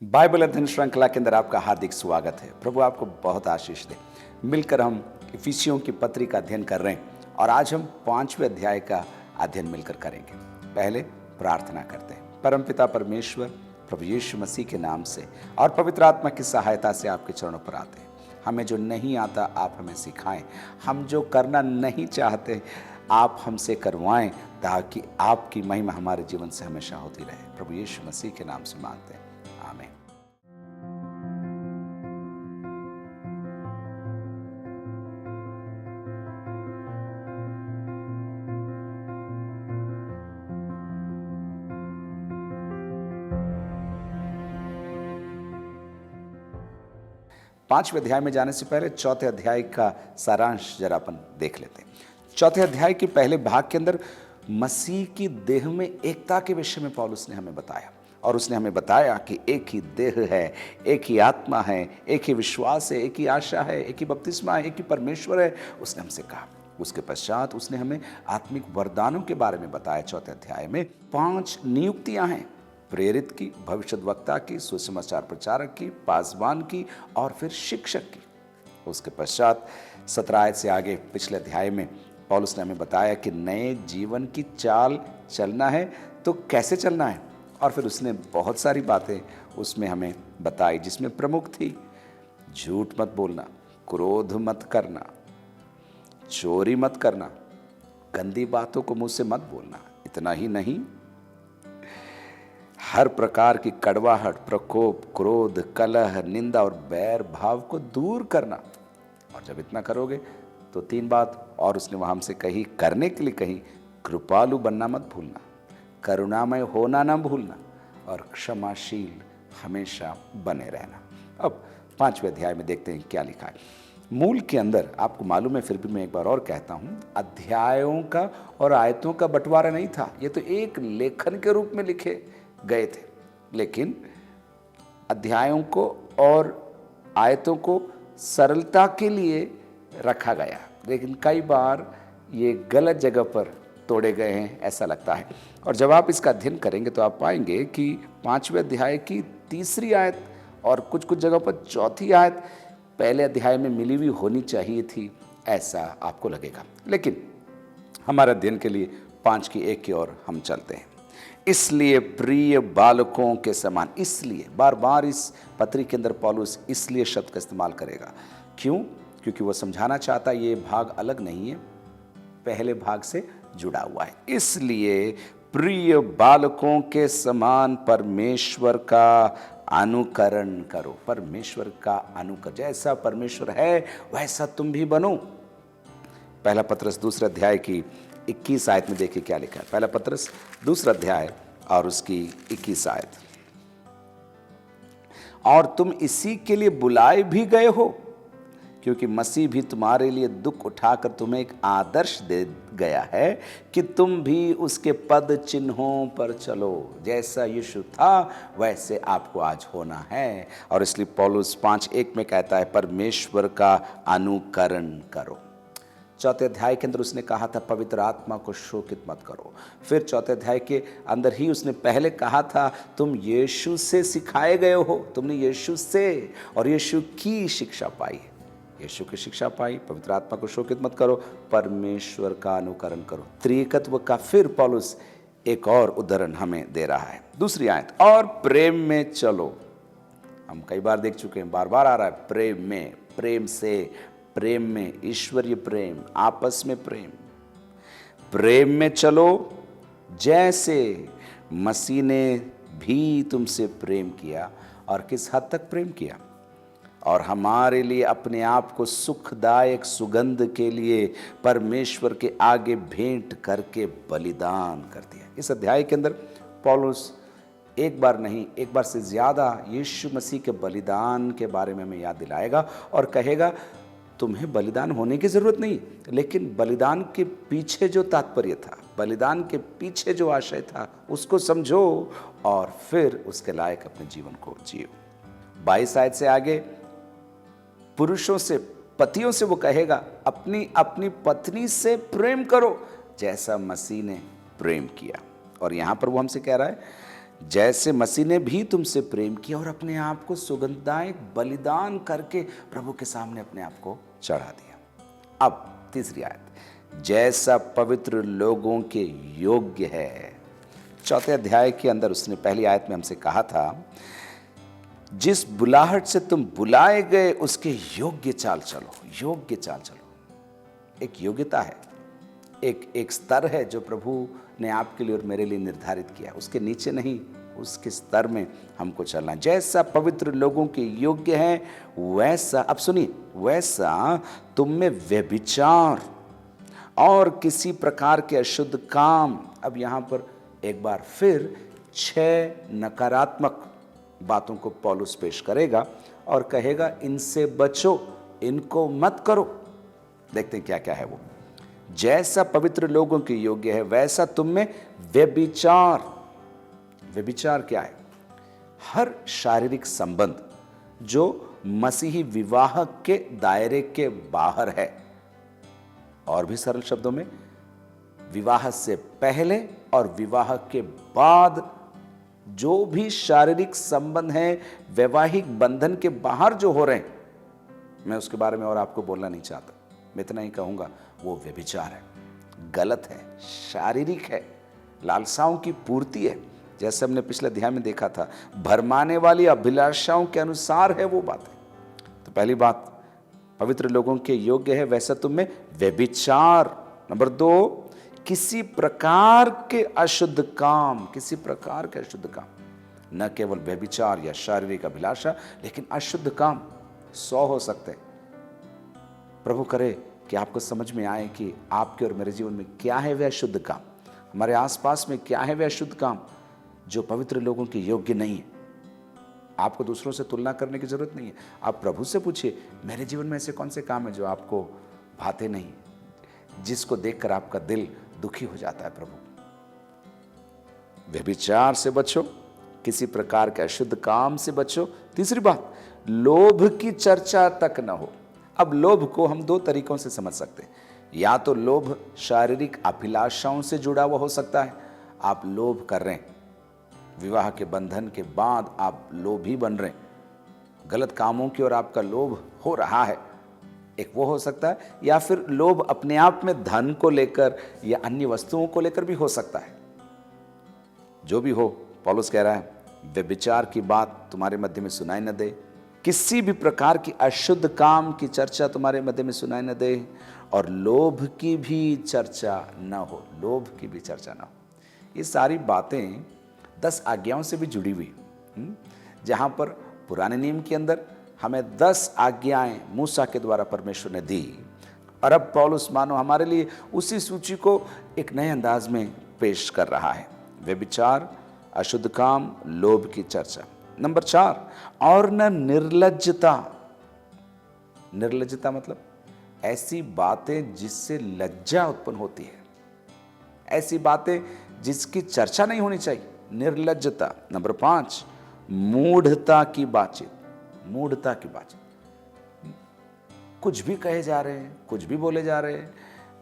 Bible अध्ययन श्रृंखला के अंदर आपका हार्दिक स्वागत है। प्रभु आपको बहुत आशीष दे। मिलकर हम इफिसियों की पत्री का अध्ययन कर रहे हैं और आज हम 5वें अध्याय का अध्ययन मिलकर करेंगे। पहले प्रार्थना करते हैं। परमपिता परमेश्वर, प्रभु यीशु मसीह के नाम से और पवित्र आत्मा की सहायता से आपके चरणों पर आते हैं। हमें जो नहीं आता आप हमें सिखाएं, हम जो करना नहीं चाहते आप हमसे करवाएं, ताकि आपकी महिमा हमारे जीवन से हमेशा होती रहे। प्रभु यीशु मसीह के नाम से मांगते हैं, आमीन। पांचवें अध्याय में जाने से पहले चौथे अध्याय का सारांश जरा अपन देख लेते हैं। चौथे अध्याय के पहले भाग के अंदर मसीह की देह में एकता के विषय में पौलुस ने हमें बताया और उसने हमें बताया कि एक ही देह है, एक ही आत्मा है, एक ही विश्वास है, एक ही आशा है, एक ही बपतिस्मा है, एक ही परमेश्वर है। उसने हमसे कहा। उसके पश्चात उसने हमें आत्मिक वरदानों के बारे में बताया। चौथे अध्याय में 5 नियुक्तियां हैं, प्रेरित की, भविष्यद्वक्ता की, सुसमाचार प्रचारक की, पासवान की और फिर शिक्षक की। उसके पश्चात 17 आयत से आगे पिछले अध्याय में पौलुस ने हमें बताया कि नए जीवन की चाल चलना है तो कैसे चलना है, और फिर उसने बहुत सारी बातें उसमें हमें बताई, जिसमें प्रमुख थी झूठ मत बोलना, क्रोध मत करना, चोरी मत करना, गंदी बातों को मुंह से मत बोलना। इतना ही नहीं, हर प्रकार की कड़वाहट, प्रकोप, क्रोध, कलह, निंदा और बैर भाव को दूर करना। और जब इतना करोगे तो 3 बात और उसने वहां हमसे कही, करने के लिए कही, कृपालु बनना मत भूलना, करुणामय होना ना भूलना और क्षमाशील हमेशा बने रहना। अब 5वें अध्याय में देखते हैं क्या लिखा है। मूल के अंदर आपको मालूम है, फिर भी मैं एक बार और कहता हूं, अध्यायों का और आयतों का बंटवारा नहीं था। ये तो एक लेखन के रूप में लिखे गए थे, लेकिन अध्यायों को और आयतों को सरलता के लिए रखा गया, लेकिन कई बार ये गलत जगह पर तोड़े गए हैं ऐसा लगता है। और जब आप इसका अध्ययन करेंगे तो आप पाएंगे कि 5वें अध्याय की 3री आयत और कुछ कुछ जगह पर 4थी आयत पहले अध्याय में मिली हुई होनी चाहिए थी, ऐसा आपको लगेगा। लेकिन हमारे अध्ययन के लिए 5 की 1 की ओर हम चलते हैं। इसलिए प्रिय बालकों के समान, इसलिए बार बार इस पत्री के अंदर पौलुस इसलिए शब्द का इस्तेमाल करेगा। क्यों? क्योंकि वह समझाना चाहता ये भाग अलग नहीं है, पहले भाग से जुड़ा हुआ है। इसलिए प्रिय बालकों के समान परमेश्वर का अनुकरण करो। परमेश्वर का अनुकरण, जैसा परमेश्वर है वैसा तुम भी बनो। पहला पत्रस 2 अध्याय की 21 आयत में देखिए क्या लिखा है। पहला पत्रस 2 अध्याय और उसकी 21 आयत। और तुम इसी के लिए बुलाए भी गए हो, क्योंकि मसीह भी तुम्हारे लिए दुख उठाकर तुम्हें एक आदर्श दे गया है कि तुम भी उसके पद चिन्हों पर चलो। जैसा यीशु था वैसे आपको आज होना है। और इसलिए पौलुस 5:1 में कहता है परमेश्वर का अनुकरण करो। चौथे अध्याय के अंदर उसने कहा था पवित्र आत्मा को शोकित मत करो। फिर चौथे अध्याय के अंदर ही उसने पहले कहा था तुम यीशु से सिखाए गए हो, तुमने यीशु से और यीशु की शिक्षा पाई, यीशु की शिक्षा पाई। पवित्र आत्मा को शोकित मत करो, परमेश्वर का अनुकरण करो। त्रिएकत्व का फिर पौलुस एक और उदाहरण हमें दे रहा है। 2री आयत, और प्रेम में चलो। हम कई बार देख चुके हैं, बार बार आ रहा है प्रेम में, प्रेम से, प्रेम में, ईश्वरीय प्रेम, आपस में प्रेम। प्रेम में चलो जैसे मसीह ने भी तुमसे प्रेम किया। और किस हद तक प्रेम किया? और हमारे लिए अपने आप को सुखदायक सुगंध के लिए परमेश्वर के आगे भेंट करके बलिदान कर दिया। इस अध्याय के अंदर पौलुस एक बार नहीं, एक बार से ज्यादा यीशु मसीह के बलिदान के बारे में हमें याद दिलाएगा और कहेगा तुम्हें बलिदान होने की जरूरत नहीं, लेकिन बलिदान के पीछे जो तात्पर्य था, बलिदान के पीछे जो आशय था, उसको समझो और फिर उसके लायक अपने जीवन को जियो। 22 आयत से आगे पुरुषों से, पतियों से वो कहेगा अपनी अपनी पत्नी से प्रेम करो जैसा मसीह ने प्रेम किया। और यहां पर वो हमसे कह रहा है जैसे मसीह ने भी तुमसे प्रेम किया और अपने आप को सुगंधदायक बलिदान करके प्रभु के सामने अपने आप को चढ़ा दिया। अब तीसरी आयत, जैसा पवित्र लोगों के योग्य है। चौथे अध्याय के अंदर उसने पहली आयत में हमसे कहा था, जिस बुलाहट से तुम बुलाए गए उसके योग्य चाल चलो। योग्य चाल चलो, एक योग्यता है, एक स्तर है जो प्रभु ने आपके लिए और मेरे लिए निर्धारित किया। उसके नीचे नहीं, उसके स्तर में हमको चलना। जैसा पवित्र लोगों के योग्य है वैसा, अब सुनिए, वैसा तुम में व्यभिचार और किसी प्रकार के अशुद्ध काम। अब यहां पर एक बार फिर 6 नकारात्मक बातों को पौलुस पेश करेगा और कहेगा इनसे बचो, इनको मत करो। देखते हैं क्या क्या है वो। जैसा पवित्र लोगों के योग्य है वैसा तुम में व्यभिचार। व्यभिचार क्या है? हर शारीरिक संबंध जो मसीही विवाह के दायरे के बाहर है, और भी सरल शब्दों में, विवाह से पहले और विवाह के बाद जो भी शारीरिक संबंध है वैवाहिक बंधन के बाहर जो हो रहे हैं, मैं उसके बारे में और आपको बोलना नहीं चाहता। मैं इतना ही कहूंगा, वो व्यभिचार है, गलत है, शारीरिक है, लालसाओं की पूर्ति है। जैसे हमने पिछले अध्याय में देखा था, भरमाने वाली अभिलाषाओं के अनुसार है वो बात है। तो पहली बात, पवित्र लोगों के योग्य है वैसा तुम में व्यभिचार। नंबर 2, किसी प्रकार के अशुद्ध काम। किसी प्रकार के अशुद्ध काम, न केवल व्यभिचार या शारीरिक अभिलाषा, लेकिन अशुद्ध काम 100 हो सकते हैं। प्रभु करे कि आपको समझ में आए कि आपके और मेरे जीवन में क्या है वह अशुद्ध काम, हमारे आसपास में क्या है वह अशुद्ध काम जो पवित्र लोगों के योग्य नहीं है। आपको दूसरों से तुलना करने की जरूरत नहीं है। आप प्रभु से पूछिए, मेरे जीवन में ऐसे कौन से काम है जो आपको भाते नहीं, जिसको देखकर आपका दिल दुखी हो जाता है। प्रभु, व्यभिचार से बचो, किसी प्रकार के अशुद्ध काम से बचो। तीसरी बात, लोभ की चर्चा तक न हो। अब लोभ को हम 2 तरीकों से समझ सकते हैं। या तो लोभ शारीरिक अभिलाषाओं से जुड़ा हुआ हो सकता है, आप लोभ कर रहे हैं, विवाह के बंधन के बाद आप लोभी बन रहे हैं, गलत कामों की ओर आपका लोभ हो रहा है, एक वो हो सकता है। या फिर लोभ अपने आप में धन को लेकर या अन्य वस्तुओं को लेकर भी हो सकता है। जो भी हो, पौलुस कह रहा है व्यभिचार की बात तुम्हारे मध्य में सुनाई न दे, किसी भी प्रकार की अशुद्ध काम की चर्चा तुम्हारे मध्य में सुनाई न दे, और लोभ की भी चर्चा न हो। लोभ की भी चर्चा न हो। ये सारी बातें 10 आज्ञाओं से भी जुड़ी हुई, जहां पर पुराने नियम के अंदर हमें 10 आज्ञाएं मूसा के द्वारा परमेश्वर ने दी, और अब पौलुस मानो हमारे लिए उसी सूची को एक नए अंदाज में पेश कर रहा है। व्यभिचार, अशुद्ध काम, लोभ की चर्चा। नंबर 4, और न निर्लज्जता। निर्लज्जता मतलब ऐसी बातें जिससे लज्जा उत्पन्न होती है, ऐसी बातें जिसकी चर्चा नहीं होनी चाहिए, निर्लज्जता। नंबर 5, मूढ़ता की बातचीत। मूढ़ता की बातचीत, कुछ भी कहे जा रहे हैं, कुछ भी बोले जा रहे हैं,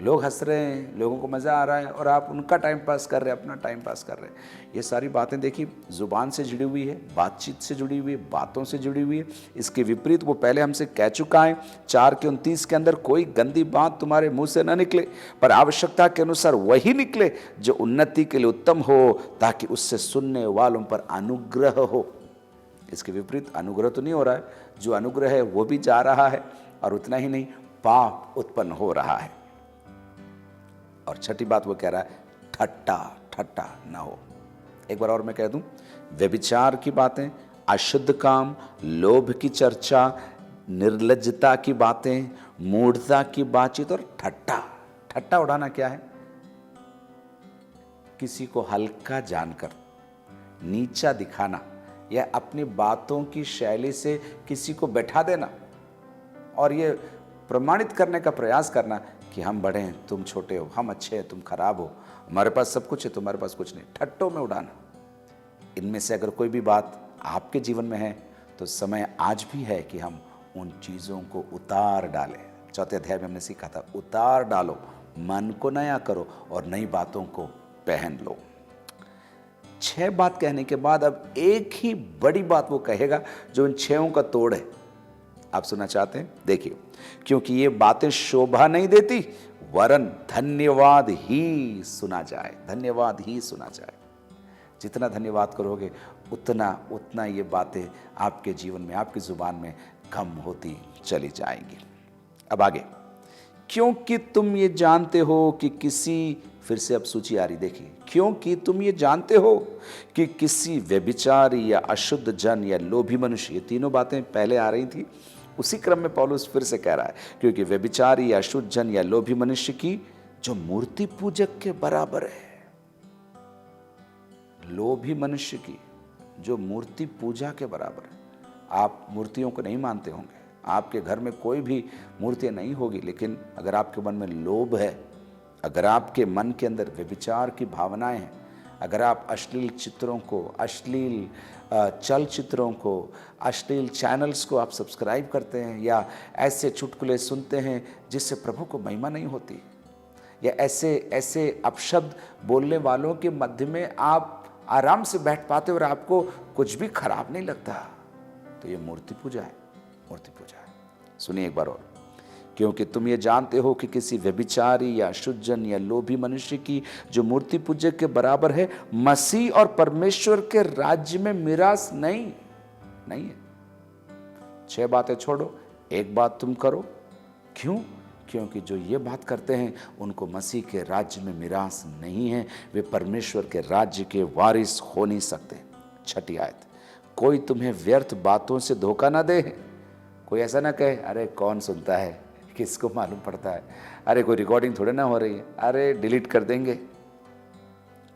लोग हंस रहे हैं, लोगों को मज़ा आ रहा है, और आप उनका टाइम पास कर रहे हैं, अपना टाइम पास कर रहे हैं। ये सारी बातें देखिए ज़ुबान से जुड़ी हुई है, बातचीत से जुड़ी हुई है, बातों से जुड़ी हुई है। इसके विपरीत वो पहले हमसे कह चुका है 4:29 के अंदर, कोई गंदी बात तुम्हारे मुंह से न निकले, पर आवश्यकता के अनुसार वही निकले जो उन्नति के लिए उत्तम हो, ताकि उससे सुनने वालों पर अनुग्रह हो। इसके विपरीत अनुग्रह तो नहीं हो रहा है, जो अनुग्रह है वो भी जा रहा है, और उतना ही नहीं, पाप उत्पन्न हो रहा है। और छठी बात वो कह रहा है, ठट्टा ना हो। एक बार और मैं कह दूं, व्यभिचार की बातें, अशुद्ध काम, लोभ की चर्चा, निर्लज्जता की बातें, मूढ़ता की बातचीत, और ठट्टा उड़ाना क्या है? किसी को हल्का जानकर नीचा दिखाना, या अपनी बातों की शैली से किसी को बैठा देना, और ये प्रमाणित करने का प्रयास करना कि हम बड़े हैं, तुम छोटे हो, हम अच्छे हैं, तुम खराब हो, हमारे पास सब कुछ है, तुम्हारे पास कुछ नहीं। ठट्टों में उड़ाना। इनमें से अगर कोई भी बात आपके जीवन में है, तो समय आज भी है कि हम उन चीज़ों को उतार डालें। 4थे अध्याय में हमने सीखा था, उतार डालो, मन को नया करो और नई बातों को पहन लो। 6 बात कहने के बाद अब एक ही बड़ी बात वो कहेगा जो इन 6 का तोड़ है। आप सुनना चाहते हैं? देखिए, क्योंकि ये बातें शोभा नहीं देती, वरन धन्यवाद ही सुना जाए, धन्यवाद ही सुना जाए। जितना धन्यवाद करोगे उतना उतना ये बातें आपके जीवन में, आपकी जुबान में कम होती चली जाएंगी। अब आगे, क्योंकि तुम ये जानते हो कि किसी, फिर से अब सूची आ रही, देखिए, क्योंकि तुम ये जानते हो कि किसी व्यभिचारी या अशुद्ध जन या लोभी मनुष्य, ये तीनों बातें पहले आ रही थी, उसी क्रम में पौलुस फिर से कह रहा है, क्योंकि व्यभिचारी या अशुद्ध जन या लोभी मनुष्य की जो मूर्ति पूजक के बराबर है। लोभी मनुष्य की जो मूर्ति पूजा के बराबर है। आप मूर्तियों को नहीं मानते होंगे, आपके घर में कोई भी मूर्तियां नहीं होगी, लेकिन अगर आपके मन में लोभ है, अगर आपके मन के अंदर व्यभिचार की भावनाएं हैं, अगर आप अश्लील चित्रों को, अश्लील चलचित्रों को, अश्लील चैनल्स को आप सब्सक्राइब करते हैं, या ऐसे चुटकुले सुनते हैं जिससे प्रभु को महिमा नहीं होती, या ऐसे ऐसे अपशब्द बोलने वालों के मध्य में आप आराम से बैठ पाते और आपको कुछ भी खराब नहीं लगता, तो ये मूर्ति पूजा है, मूर्ति पूजा है। सुनिए एक बार और, क्योंकि तुम ये जानते हो कि किसी व्यभिचारी या अशुद्ध जन या लोभी मनुष्य की जो मूर्ति पूजक के बराबर है, मसीह और परमेश्वर के राज्य में मिरास नहीं है। 6 बातें छोड़ो, एक बात तुम करो। क्यों? क्योंकि जो ये बात करते हैं उनको मसीह के राज्य में मिरास नहीं है, वे परमेश्वर के राज्य के वारिस हो नहीं सकते। 6 आयत, कोई तुम्हें व्यर्थ बातों से धोखा ना दे। कोई ऐसा ना कहे, अरे कौन सुनता है, किसको मालूम पड़ता है, अरे कोई रिकॉर्डिंग थोड़े ना हो रही है, अरे डिलीट कर देंगे।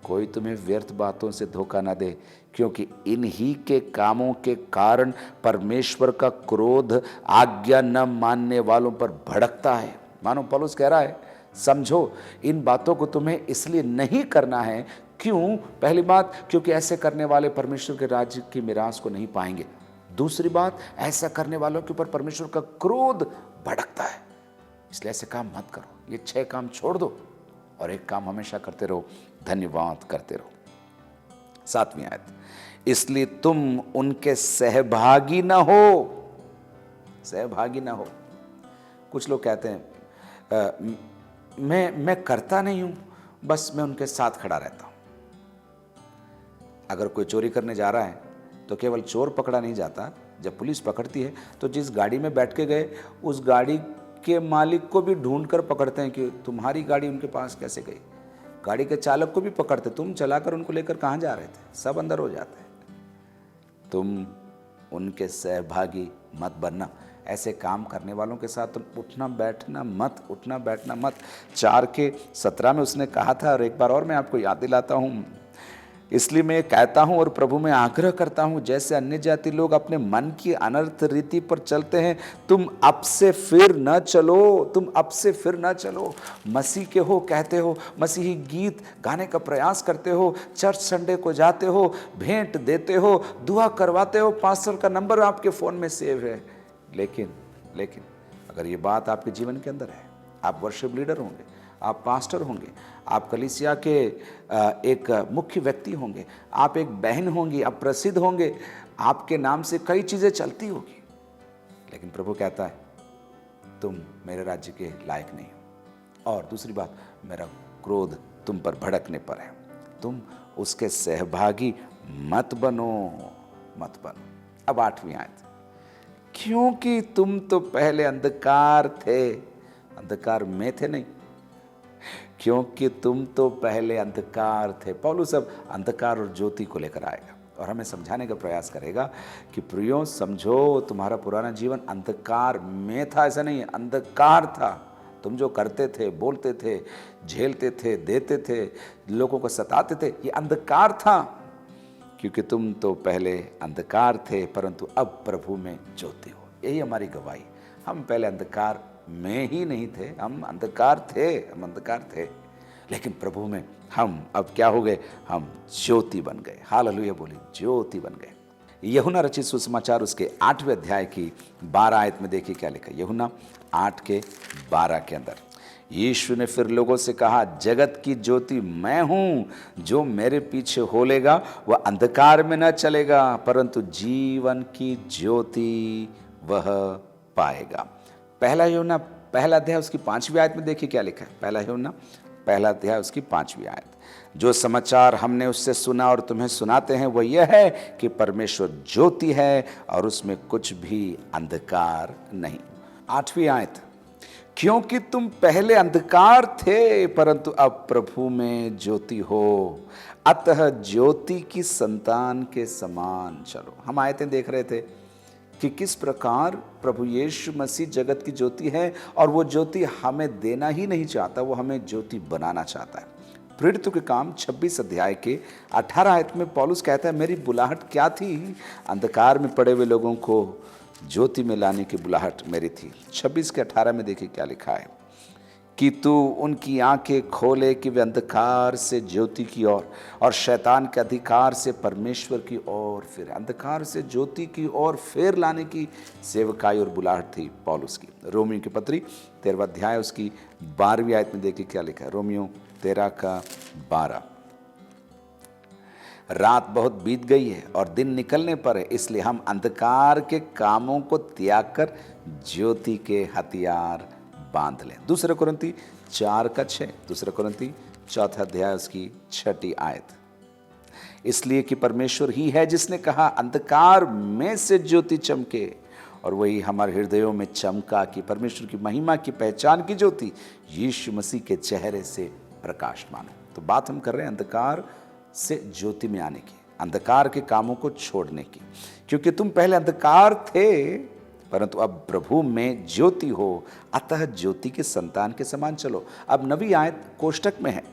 कोई तुम्हें व्यर्थ बातों से धोखा ना दे, क्योंकि इन्हीं के कामों के कारण परमेश्वर का क्रोध आज्ञा न मानने वालों पर भड़कता है। मानो पौलुस कह रहा है, समझो इन बातों को तुम्हें इसलिए नहीं करना है। क्यों? पहली बात, क्योंकि ऐसे करने वाले परमेश्वर के राज्य की मिरास को नहीं पाएंगे। दूसरी बात, ऐसा करने वालों के ऊपर परमेश्वर का क्रोध भड़कता है, इसलिए ऐसे काम मत करो। ये 6 काम छोड़ दो और एक काम हमेशा करते रहो, धन्यवाद करते रहो। 7वीं आयत, इसलिए तुम उनके सहभागी ना हो, सहभागी ना हो। कुछ लोग कहते हैं मैं करता नहीं हूं, बस मैं उनके साथ खड़ा रहता हूं। अगर कोई चोरी करने जा रहा है तो केवल चोर पकड़ा नहीं जाता, जब पुलिस पकड़ती है तो जिस गाड़ी में बैठ के गए उस गाड़ी के मालिक को भी ढूंढ कर पकड़ते हैं कि तुम्हारी गाड़ी उनके पास कैसे गई। गाड़ी के चालक को भी पकड़ते, तुम चलाकर उनको लेकर कहाँ जा रहे थे, सब अंदर हो जाते हैं। तुम उनके सहभागी मत बनना। ऐसे काम करने वालों के साथ तुम उठना बैठना मत। 4:17 में उसने कहा था, और एक बार और मैं आपको याद दिलाता हूँ, इसलिए मैं कहता हूं और प्रभु में आग्रह करता हूं, जैसे अन्य जाति लोग अपने मन की अनर्थ रीति पर चलते हैं, तुम अब से फिर न चलो। मसीह के हो, कहते हो, मसीही गीत गाने का प्रयास करते हो, चर्च संडे को जाते हो, भेंट देते हो, दुआ करवाते हो, पास्टर का नंबर आपके फ़ोन में सेव है, लेकिन अगर ये बात आपके जीवन के अंदर है, आप वर्शिप लीडर होंगे, आप पास्टर होंगे, आप कलीसिया के एक मुख्य व्यक्ति होंगे, आप एक बहन होंगी, आप प्रसिद्ध होंगे, आपके नाम से कई चीज़ें चलती होगी, लेकिन प्रभु कहता है तुम मेरे राज्य के लायक नहीं हो। और दूसरी बात, मेरा क्रोध तुम पर भड़कने पर है, तुम उसके सहभागी मत बनो। अब 8वीं आयत, क्योंकि तुम तो पहले अंधकार थे, अंधकार में थे नहीं, क्योंकि तुम तो पहले अंधकार थे। पौलुस अब अंधकार और ज्योति को लेकर आएगा और हमें समझाने का प्रयास करेगा कि प्रियो समझो, तुम्हारा पुराना जीवन अंधकार में था, ऐसा नहीं है, अंधकार था। तुम जो करते थे, बोलते थे, झेलते थे, देते थे, लोगों को सताते थे, ये अंधकार था। क्योंकि तुम तो पहले अंधकार थे, परंतु अब प्रभु में ज्योति हो। यही हमारी गवाही। हम पहले अंधकार में ही नहीं थे, हम अंधकार थे, लेकिन प्रभु में हम अब क्या हो गए, हम ज्योति बन गए। हालेलुया बोली, ज्योति बन गए। यूहन्ना रचित सुसमाचार उसके 8वें अध्याय की 12 आयत में देखिए क्या लिखा है। यूहन्ना 8:12 के अंदर, यीशु ने फिर लोगों से कहा, जगत की ज्योति मैं हूं, जो मेरे पीछे हो लेगा वह अंधकार में न चलेगा परंतु जीवन की ज्योति वह पाएगा। पहला यूहन्ना पहला अध्याय उसकी 5वीं आयत में देखिए क्या लिखा है। पहला यूहन्ना पहला अध्याय उसकी 5वीं आयत, जो समाचार हमने उससे सुना और तुम्हें सुनाते हैं वह यह है कि परमेश्वर ज्योति है और उसमें कुछ भी अंधकार नहीं। 8वीं आयत, क्योंकि तुम पहले अंधकार थे परंतु अब प्रभु में ज्योति हो, अतः ज्योति की संतान के समान चलो। हम आयतें देख रहे थे कि किस प्रकार प्रभु यीशु मसीह जगत की ज्योति है और वो ज्योति हमें देना ही नहीं चाहता, वो हमें ज्योति बनाना चाहता है। प्रेरितों के काम 26 अध्याय के 18 आयत में पौलुस कहता है, मेरी बुलाहट क्या थी? अंधकार में पड़े हुए लोगों को ज्योति में लाने की बुलाहट मेरी थी। 26 के 18 में देखिए क्या लिखा है कि तू उनकी आंखें खोले कि वे अंधकार से ज्योति की ओर और शैतान के अधिकार से परमेश्वर की ओर फिर। अंधकार से ज्योति की ओर फेर लाने की सेवकाई और बुलाहट थी पौलुस की। रोमियो की पत्री 13वां अध्याय उसकी 12वीं आयत में देखिए क्या लिखा है। रोमियो 13 का 12, रात बहुत बीत गई है और दिन निकलने पर है, इसलिए हम अंधकार के कामों को त्याग कर ज्योति के हथियार बांध लें। दूसरे कुरिन्ती 4 का 6, दूसरे कुरिन्ती 4 अध्याय उसकी 6ठी आयत, इसलिए कि परमेश्वर ही है जिसने कहा अंधकार में से ज्योति चमके, और वही हमारे हृदयों में चमका कि परमेश्वर की महिमा की पहचान की ज्योति यीशु मसीह के चेहरे से प्रकाशमान हो। तो बात हम कर रहे हैं अंधकार से ज्योति में आने की, अंधकार के कामों को छोड़ने की। क्योंकि तुम पहले अंधकार थे परंतु अब प्रभु में ज्योति हो, अतः ज्योति के संतान के समान चलो। अब नवी आयत कोष्टक में है,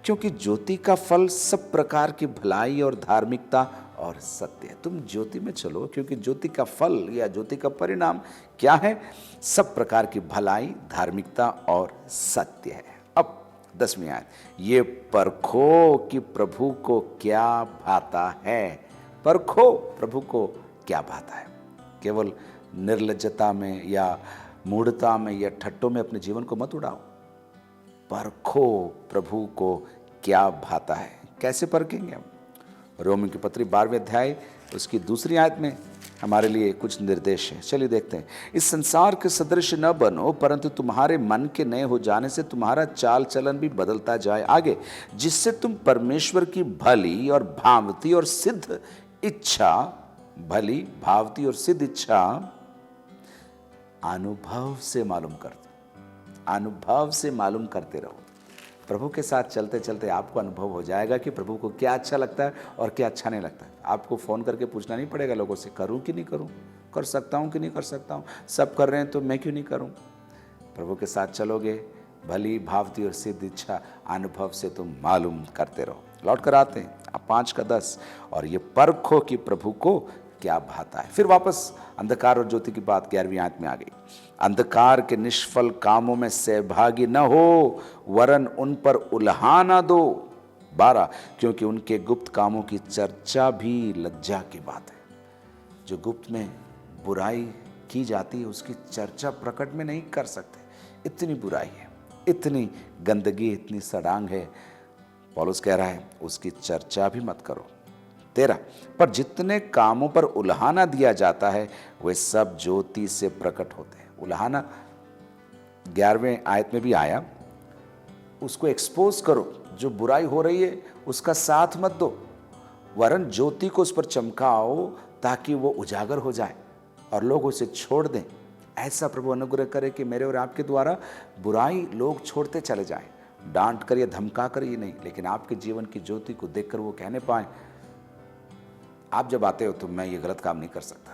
क्योंकि ज्योति का फल सब प्रकार की भलाई और धार्मिकता और सत्य है। तुम ज्योति में चलो क्योंकि ज्योति का फल या ज्योति का परिणाम क्या है? सब प्रकार की भलाई, धार्मिकता और सत्य है। अब 10वीं आयत, ये परखो कि प्रभु को क्या भाता है। परखो प्रभु को क्या भाता है। केवल निर्लज्जता में या मूढ़ता में या ठट्टों में अपने जीवन को मत उड़ाओ। परखो प्रभु को क्या भाता है। कैसे परखेंगे हम? रोमियो की पत्री 12वें अध्याय उसकी 2री आयत में हमारे लिए कुछ निर्देश है। चलिए देखते हैं। इस संसार के सदृश न बनो परंतु तुम्हारे मन के नए हो जाने से तुम्हारा चाल चलन भी बदलता जाए आगे, जिससे तुम परमेश्वर की भली और भावती और सिद्ध इच्छा, भली भावती और सिद्ध इच्छा अनुभव से मालूम करते रहो। प्रभु के साथ चलते चलते आपको अनुभव हो जाएगा कि प्रभु को क्या अच्छा लगता है और क्या अच्छा नहीं लगता है। आपको फ़ोन करके पूछना नहीं पड़ेगा लोगों से, करूं कि नहीं करूं, कर सकता हूं कि नहीं कर सकता हूं, सब कर रहे हैं तो मैं क्यों नहीं करूं। प्रभु के साथ चलोगे, भली भावती और सिद्ध इच्छा अनुभव से तुम मालूम करते रहो। लौट कर आते हैं 5 का 10, और ये परखो कि प्रभु को क्या भाता है। फिर वापस अंधकार और ज्योति की बात 11वीं आयत में आ गई। अंधकार के निष्फल कामों में सहभागी न हो वरन उन पर उल्हा न दो। 12, क्योंकि उनके गुप्त कामों की चर्चा भी लज्जा की बात है। जो गुप्त में बुराई की जाती है उसकी चर्चा प्रकट में नहीं कर सकते। इतनी बुराई है, इतनी गंदगी, इतनी सड़ांग है। पौलुस कह रहा है उसकी चर्चा भी मत करो। 13, पर जितने कामों पर उल्हाना दिया जाता है वे सब ज्योति से प्रकट होते हैं। उल्हाना 11वें आयत में भी आया, उसको एक्सपोज करो। जो बुराई हो रही है उसका साथ मत दो, वरन ज्योति को उस पर चमकाओ ताकि वो उजागर हो जाए और लोग उसे छोड़ दें। ऐसा प्रभु अनुग्रह करे कि मेरे और आपके द्वारा बुराई लोग छोड़ते चले जाएं। डांट कर या धमका कर ही नहीं, लेकिन आपके जीवन की ज्योति को देखकर वो कहने पाए, आप जब आते हो तो मैं ये गलत काम नहीं कर सकता,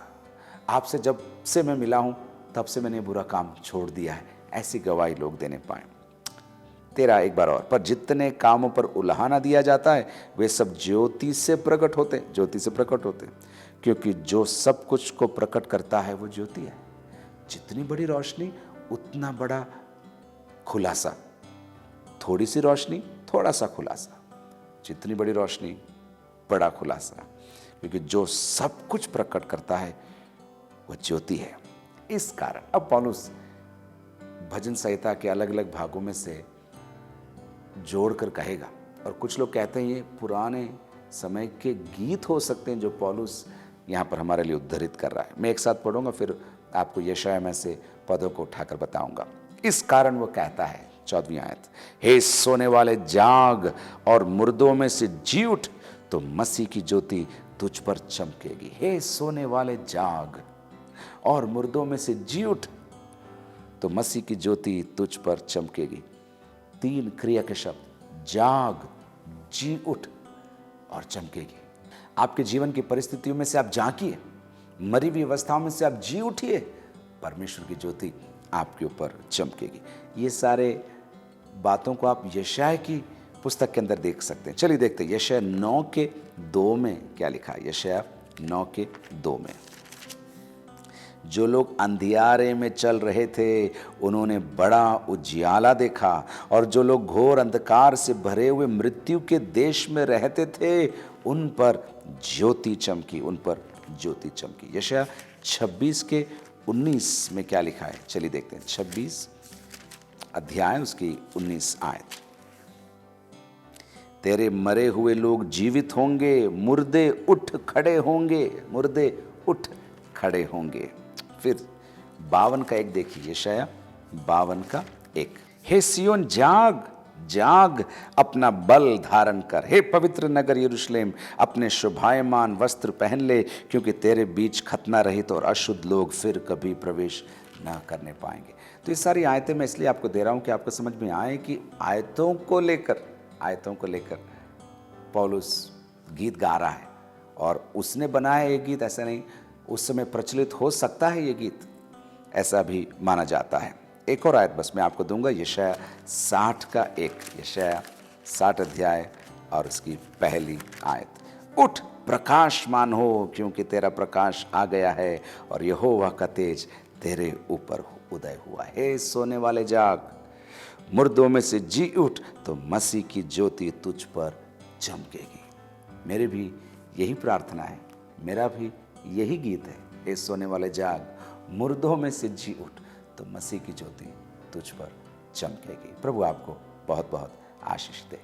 आपसे जब से मैं मिला हूं तब से मैंने बुरा काम छोड़ दिया है। ऐसी गवाही लोग देने पाए। 13 एक बार और, पर जितने कामों पर उल्हाना दिया जाता है वे सब ज्योति से प्रकट होते, ज्योति से प्रकट होते, क्योंकि जो सब कुछ को प्रकट करता है वो ज्योति है। जितनी बड़ी रोशनी उतना बड़ा खुलासा, थोड़ी सी रोशनी थोड़ा सा खुलासा, जितनी बड़ी रोशनी बड़ा खुलासा, क्योंकि जो सब कुछ प्रकट करता है वह ज्योति है। इस कारण अब पौलुस भजन संहिता के अलग अलग भागों में से जोड़कर कहेगा। और कुछ लोग कहते हैं ये पुराने समय के गीत हो सकते हैं जो पौलुस यहाँ पर हमारे लिए उद्धृत कर रहा है। मैं एक साथ पढ़ूंगा, फिर आपको यशायाह में से पदों को उठाकर बताऊंगा। इस कारण वो कहता है, 14वीं आयत, हे सोने वाले जाग और मुर्दों में से जी उठ, तो मसीह की ज्योति तुझ पर चमकेगी। हे सोने वाले जाग और मुर्दों में से जी उठ, तो मसीह की ज्योति तुझ पर चमकेगी। 3 क्रिया के शब्द, जाग, जी उठ और चमकेगी। आपके जीवन की परिस्थितियों में से आप जागिए, मरी हुई अवस्थाओं में से आप जी उठिए, परमेश्वर की ज्योति आपके ऊपर चमकेगी। ये सारे बातों को आप यशायाह की पुस्तक के अंदर देख सकते हैं। चलिए देखते हैं यशायाह 9:2 में क्या लिखा है। यशायाह 9:2 में, जो लोग अंधियारे में चल रहे थे उन्होंने बड़ा उजियाला देखा, और जो लोग घोर अंधकार से भरे हुए मृत्यु के देश में रहते थे उन पर ज्योति चमकी, उन पर ज्योति चमकी। यशायाह 26:19 में क्या लिखा है, चलिए देखते हैं। 26 अध्याय उसकी 19 आयत, तेरे मरे हुए लोग जीवित होंगे, मुर्दे उठ खड़े होंगे, मुर्दे उठ खड़े होंगे। फिर 52 का 1 देखिए, यशायाह 52 का 1, हे सियोन जाग, जाग अपना बल धारण कर, हे पवित्र नगर यरूशलेम अपने शोभायमान वस्त्र पहन ले, क्योंकि तेरे बीच खतना रहित और अशुद्ध लोग फिर कभी प्रवेश न करने पाएंगे। तो ये सारी आयतें मैं इसलिए आपको दे रहा हूं कि आपको समझ में आए कि आयतों को लेकर पौलुस गीत गा रहा है, और उसने बनाया ये गीत, ऐसा नहीं उस समय प्रचलित हो सकता है ये गीत, ऐसा भी माना जाता है। एक और आयत बस मैं आपको दूंगा, यशायाह 60 का 1, यशायाह 60 अध्याय और उसकी पहली आयत, उठ प्रकाशमान हो, क्योंकि तेरा प्रकाश आ गया है और यहोवा का तेज तेरे ऊपर उदय हुआ। हे सोने वाले जाग, मुर्दों में से जी उठ, तो मसीह की ज्योति तुझ पर चमकेगी। मेरी भी यही प्रार्थना है, मेरा भी यही गीत है, हे सोने वाले जाग, मुर्दों में से जी उठ, तो मसीह की ज्योति तुझ पर चमकेगी। प्रभु आपको बहुत बहुत आशीष दे।